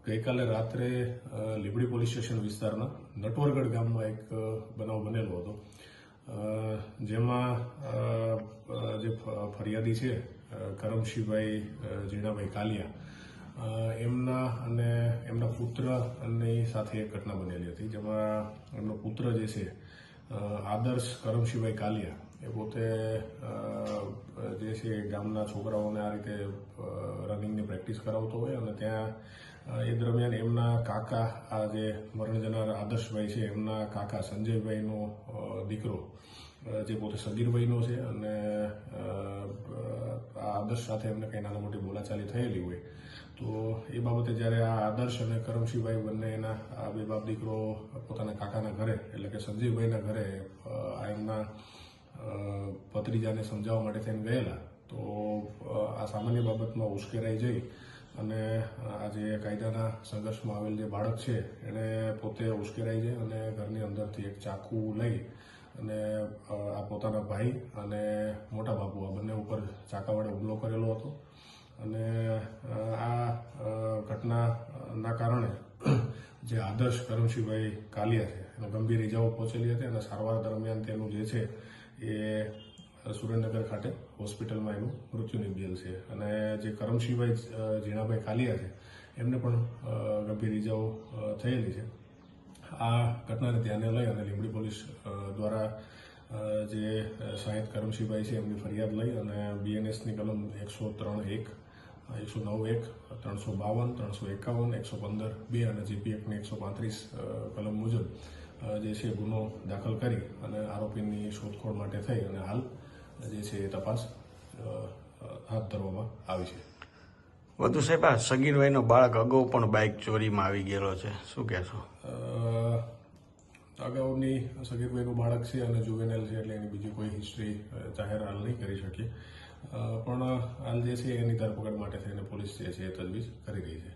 ગઈકાલે રાત્રે Limbdi police station વિસ્તારના નટવરગઢ ગામમાં એક બનાવ બનેલો હતો, જેમાં જે ફરિયાદી છે કરમશીભાઈ ઝીણાભાઈ કાલિયા, એમના અને એમના પુત્ર અને સાથે એક ઘટના બનેલી હતી, જેમાં એમનો પુત્ર જે છે આદર્શ કરમશીભાઈ કાલિયા એ પોતે જે છે ગામના છોકરાઓને આ રીતે રનિંગની પ્રેક્ટિસ કરાવતો હોય અને ત્યાં એ દરમિયાન એમના કાકા, આ જે મરણ જનાર આદર્શભાઈ છે એમના કાકા સંજયભાઈનો દીકરો જે પોતે સગીરભાઈનો છે અને આ આદર્શ સાથે એમને કંઈ નાના મોટી બોલાચાલી થયેલી હોય, તો એ બાબતે જ્યારે આ આદર્શ અને કરમશીભાઈ બંને એના આ બે બાપ દીકરો પોતાના કાકાના ઘરે એટલે કે સંજયભાઈના ઘરે એમના ભત્રીજાને સમજાવવા માટે થઈને ગયેલા, તો આ સામાન્ય બાબતમાં ઉશ્કેરાઈ જઈ અને આ જે કાયદાના સંઘર્ષમાં આવેલ જે બાળક છે એણે પોતે ઉશ્કેરાઈ જાય અને ઘરની અંદરથી એક ચાકુ લઈ અને આ પોતાના ભાઈ અને મોટા બાપુ આ બંને ઉપર ચાકા વડે હુમલો કરેલો હતો. અને આ ઘટનાના કારણે જે આદર્શ કરમશીભાઈ કાલિયા છે એને ગંભીર ઇજાઓ પહોંચેલી હતી અને સારવાર દરમિયાન તેનું જે છે એ સુરેન્દ્રનગર ખાતે હોસ્પિટલમાં એનું મૃત્યુ નિપજેલ છે. અને જે કરમશીભાઈ ઝીણાભાઈ કાલિયા છે એમને પણ ગંભીર ઇજાઓ થયેલી છે. આ ઘટનાને ધ્યાને લઈ અને લીંબડી પોલીસ દ્વારા જે સહાયક કરમશીભાઈ છે એમની ફરિયાદ લઈ અને BNSની કલમ 103(1), 109(1), 352, 351, 115(2) અને GP એક્ટની 135 કલમ મુજબ જે છે ગુનો દાખલ કરી અને આરોપીની શોધખોળ માટે થઈ અને હાલ જે છે એ તપાસ હાથ ધરવામાં આવી છે. વધુ સાહેબ, આ સગીર વયનો બાળક અગાઉ પણ બાઇક ચોરીમાં આવી ગયેલો છે, શું કહેશો? અગાઉની સગીર વયનું બાળક છે અને જુવેનાઇલ છે એટલે એની બીજી કોઈ હિસ્ટ્રી જાહેર હાલ નહીં કરી શકીએ, પણ હાલ જે છે એની ધરપકડ માટે થઈને પોલીસ જે છે એ તજવીજ કરી રહી છે.